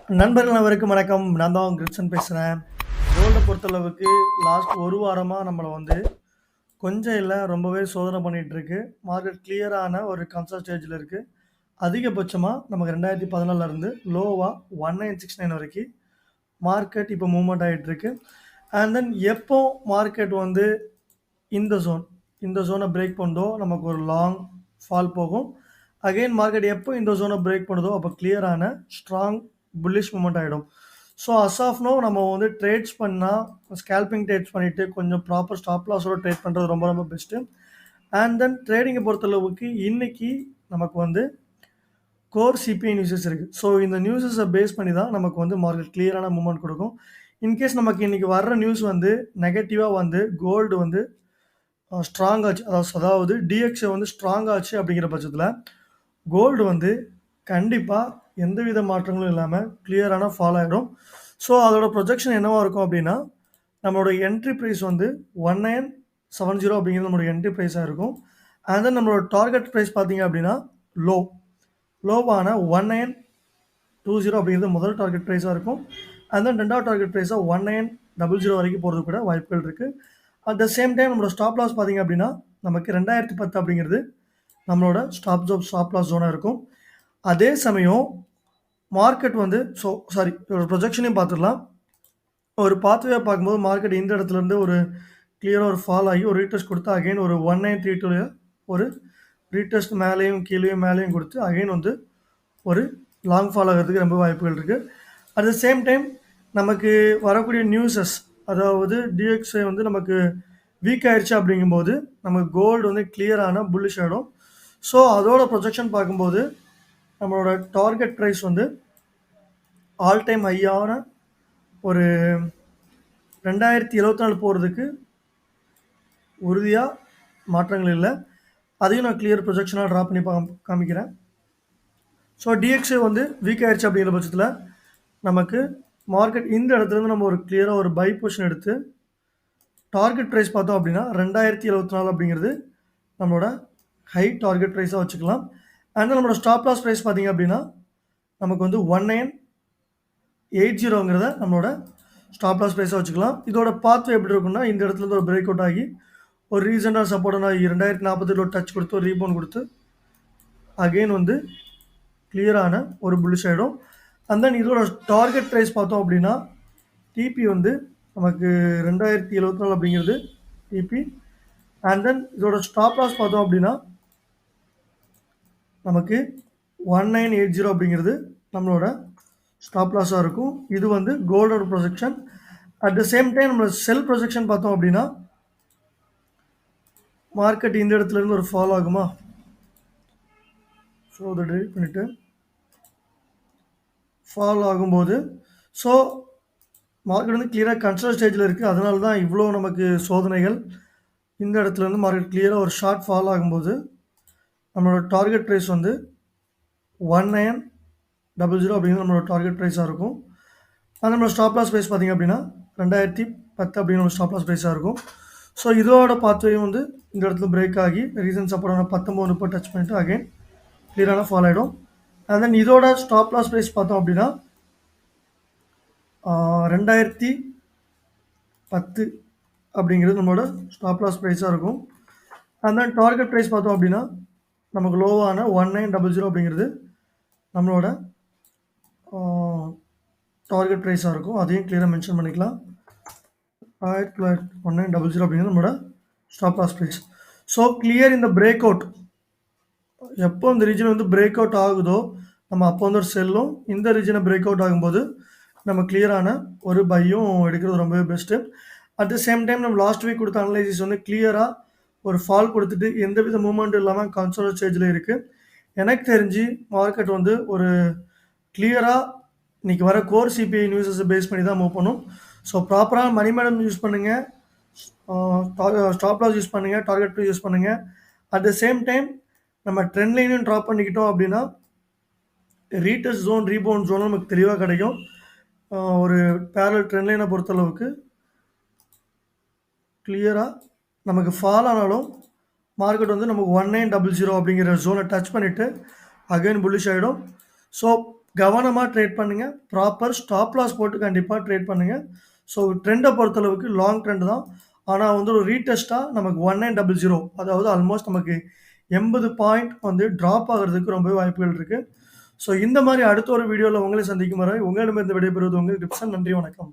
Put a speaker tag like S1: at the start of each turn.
S1: நண்பர்கள் அனைவருக்கும் வணக்கம். நான் தான் கிரிப்சன் பேசுகிறேன். கோல்டை பொறுத்தளவுக்கு லாஸ்ட் ஒரு வாரமாக நம்மளை கொஞ்சம் இல்லை ரொம்பவே சோதனை பண்ணிகிட்ருக்கு. மார்க்கெட் கிளியரான ஒரு கன்சர்ன் ஸ்டேஜில் இருக்குது. அதிகபட்சமாக நமக்கு 2014 லோவாக 1969 வரைக்கும் மார்க்கெட் இப்போ மூவ்மெண்ட் ஆகிட்டுருக்கு. அண்ட் தென் எப்போ மார்க்கெட் இந்த ஜோனை பிரேக் பண்ணுதோ நமக்கு ஒரு லாங் ஃபால் போகும். அகெயின் மார்க்கெட் எப்போ இந்த ஜோனை பிரேக் பண்ணுதோ அப்போ கிளியரான ஸ்ட்ராங் புல்லிஷ் மூமெண்ட் ஆகிடும். ஸோ அஸ் ஆஃப் நோ நம்ம ட்ரேட்ஸ் பண்ணால் ஸ்கேல்பிங் ட்ரேட்ஸ் பண்ணிவிட்டு கொஞ்சம் ப்ராப்பர் ஸ்டாப் லாஸோட ட்ரேட் பண்ணுறது ரொம்ப ரொம்ப பெஸ்ட்டு. அண்ட் தென் ட்ரேடிங்கை பொறுத்தளவுக்கு இன்றைக்கி நமக்கு கோர் சிபிஐ நியூஸஸ் இருக்குது. ஸோ இந்த நியூஸஸை பேஸ் பண்ணி தான் நமக்கு மார்க்கெட் கிளியரான மூமெண்ட் கொடுக்கும். இன்கேஸ் நமக்கு இன்றைக்கி வர்ற நியூஸ் நெகட்டிவாக கோல்டு ஸ்ட்ராங் ஆச்சு, அதாவது டிஎக்ஸை ஸ்ட்ராங் ஆச்சு அப்படிங்கிற பட்சத்தில் கோல்டு கண்டிப்பாக எந்தவித மாற்றங்களும் இல்லாமல் கிளியரான ஃபால் ஆகிடும். ஸோ அதோட ப்ரொஜெக்ஷன் என்னவாக இருக்கும் அப்படின்னா நம்மளோட என்ட்ரி ப்ரைஸ் 1970 அப்படிங்கிறது நம்மளோட என்ட்ரி ப்ரைஸாக இருக்கும். அண்ட் தென் நம்மளோட டார்கெட் ப்ரைஸ் பார்த்தீங்க அப்படின்னா லோவான 1920 அப்படிங்கிறது முதல் டார்கெட் ப்ரைஸாக இருக்கும். அண்ட் தென் ரெண்டாவது டார்கெட் ப்ரைஸாக 1900 வரைக்கும் போகிறது கூட வாய்ப்புகள் இருக்குது. அட் த சேம் டைம் நம்மளோட ஸ்டாப் லாஸ் பார்த்தீங்க அப்படின்னா நமக்கு 2010 அப்படிங்கிறது நம்மளோட ஸ்டாப் லாஸ் ஜோனாக இருக்கும். அதே சமயம் மார்க்கெட் ஒரு ப்ரொஜெக்ஷனையும் பார்த்துடலாம். ஒரு பாத்வே பார்க்கும்போது மார்க்கெட் இந்த இடத்துலேருந்து ஒரு கிளியராக ஒரு ஃபால் ஆகி ஒரு ரீடெஸ்ட் கொடுத்து அகைன் ஒரு 1932 ஒரு ரீடெஸ்ட் மேலேயும் மேலேயும் கொடுத்து அகைன் ஒரு லாங் ஃபால் ஆகிறதுக்கு ரொம்ப வாய்ப்புகள் இருக்குது. அட் த சேம் டைம் நமக்கு வரக்கூடிய நியூஸஸ், அதாவது டிஎக்ஸை நமக்கு வீக் ஆயிடுச்சு அப்படிங்கும்போது நமக்கு கோல்டு கிளியரான புல்லிஷ் ஆகிடும். ஸோ அதோட ப்ரொஜெக்ஷன் பார்க்கும்போது நம்மளோட டார்கெட் ப்ரைஸ் ஆல் டைம் ஹையான ஒரு 2074 போகிறதுக்கு உறுதியாக மாற்றங்கள் இல்லை. அதையும் நான் கிளியர் ப்ரொஜெக்ஷனாக ட்ரா பண்ணி காமிக்கிறேன். ஸோ டிஎக்ஸே வீக் ஆயிடுச்சு அப்படிங்கிற பட்சத்தில் நமக்கு மார்க்கெட் இந்த இடத்துலேருந்து நம்ம ஒரு கிளியராக ஒரு பை பொசிஷன் எடுத்து டார்கெட் ப்ரைஸ் பார்த்தோம் அப்படின்னா 2074 அப்படிங்கிறது நம்மளோட ஹை டார்கெட் ப்ரைஸாக வச்சுக்கலாம். அண்ட் நம்மளோட ஸ்டாப் லாஸ் ப்ரைஸ் பார்த்திங்க அப்படின்னா நமக்கு 1980ங்கிறத நம்மளோட ஸ்டாப் லாஸ் ப்ரைஸாக வச்சுக்கலாம். இதோட பாத்வே எப்படி இருக்குன்னா இந்த இடத்துலேருந்து ஒரு பிரேக் அவுட் ஆகி ஒரு ரீசெண்டாக சப்போர்ட்டாக ஆகி 2048 டச் கொடுத்து ஒரு ரீபவுண்ட் கொடுத்து அகெயின் கிளியரான ஒரு புல்லிஷ் ஆகிடும். அண்ட் தென் இதோட டார்கெட் ப்ரைஸ் பார்த்தோம் அப்படின்னா டிபி நமக்கு 2074 அப்படிங்கிறது டிபி. அண்ட் தென் இதோட ஸ்டாப் லாஸ் பார்த்தோம் அப்படின்னா நமக்கு 1980 அப்படிங்கிறது நம்மளோட ஸ்டாப் லாஸாக இருக்கும். இது கோல்டோட projection. At the same time நம்மளோட செல் ப்ரொஜெக்ஷன் பார்த்தோம் அப்படின்னா மார்க்கெட் இந்த இடத்துலேருந்து ஒரு ஃபால் ஆகுமா, ஸோ அதை டெலிட் பண்ணிவிட்டு ஃபால் ஆகும்போது ஸோ மார்க்கெட் கிளியராக கன்சர்ன் ஸ்டேஜில் இருக்குது. அதனால தான் இவ்வளோ நமக்கு சோதனைகள். இந்த இடத்துலேருந்து மார்க்கெட் கிளியராக ஒரு ஷார்ட் ஃபால் ஆகும்போது நம்மளோட டார்கெட் ப்ரைஸ் 1900 அப்படிங்கிறது நம்மளோட டார்கெட் ப்ரைஸாக இருக்கும். அது நம்மளோட ஸ்டாப் லாஸ் ப்ரைஸ் பார்த்திங்க அப்படின்னா 2010 அப்படிங்கிற ஸ்டாப் லாஸ் ப்ரைஸாக இருக்கும். ஸோ இதோட பாத்வேயும் இந்த இடத்துல பிரேக் ஆகி ரீசன் சப்போர்ட்டான 19 டச் பண்ணிட்டு அகைன் கிளியரான ஃபால் ஆகிடும். அண்ட் தென் இதோட ஸ்டாப் லாஸ் ப்ரைஸ் பார்த்தோம் அப்படின்னா 2010 அப்படிங்கிறது நம்மளோட ஸ்டாப் லாஸ் ப்ரைஸாக இருக்கும். அண்ட் தென் டார்கெட் ப்ரைஸ் பார்த்தோம் அப்படின்னா நமக்கு லோவான 1900 அப்படிங்கிறது நம்மளோட டார்கெட் ப்ரைஸாக இருக்கும். அதையும் கிளியராக மென்ஷன் பண்ணிக்கலாம். 1900 அப்படிங்கிறது நம்மளோட stop loss price. So clear இந்த பிரேக் அவுட் எப்போ இந்த ரீஜன் பிரேக் அவுட் ஆகுதோ நம்ம அப்போ ஒரு செல்லும், இந்த ரீஜனை பிரேக் அவுட் ஆகும்போது நம்ம கிளியரான ஒரு பையும் எடுக்கிறது ரொம்பவே best. At the same time நம்ம லாஸ்ட் வீக் கொடுத்த அனலைசிஸ் கிளியராக ஒரு ஃபால் கொடுத்துட்டு எந்தவித மூவ்மெண்ட்டும் இல்லாமல் கன்சோல் ஸ்டேஜில் இருக்குது. எனக்கு தெரிஞ்சு மார்க்கெட் ஒரு கிளியராக இன்றைக்கி வர கோர் சிபிஐ நியூஸஸை பேஸ் பண்ணி தான் மூவ் பண்ணும். ஸோ ப்ராப்பராக மணி மேடம் யூஸ் பண்ணுங்கள், ஸ்டாப் லாஸ் யூஸ் பண்ணுங்கள், டார்கெட் ப்ரைஸ் யூஸ் பண்ணுங்கள். அட் த சேம் டைம் நம்ம ட்ரெண்ட் லைனையும் ட்ராப் பண்ணிக்கிட்டோம் அப்படின்னா ரீடெஸ்ட் ஜோன் ரீபவுண்ட் ஜோனும் நமக்கு தெளிவாக கிடைக்கும். ஒரு பேரல் ட்ரெண்ட் லைனை பொறுத்தளவுக்கு கிளியராக நமக்கு ஃபால் ஆனாலும் மார்க்கெட் நமக்கு 1900 அப்படிங்கிற ஜோனை டச் பண்ணிவிட்டு அகைன் புல்லிஷ் ஆகிடும். ஸோ கவனமா ட்ரேட் பண்ணுங்க. ப்ராப்பர் ஸ்டாப் லாஸ் போட்டு கண்டிப்பா ட்ரேட் பண்ணுங்க. ஸோ ட்ரெண்ட பொறுத்தளவுக்கு லாங் ட்ரெண்ட் தான். ஆனா வந்து ஒரு ரீடெஸ்ட்டா நமக்கு 1900 அதாவது ஆல்மோஸ்ட் நமக்கு 80 பாயிண்ட் வந்து டிராப் ஆகுறதுக்கு ரொம்பவே வாய்ப்புகள் இருக்கு. ஸோ இந்த மாரி அடுத்த ஒரு வீடியோல உங்களை சந்திக்கும் வரை உங்களிடமிருந்து விடைபெறுவது உங்கள் கிரிப்சன். நன்றி, வணக்கம்.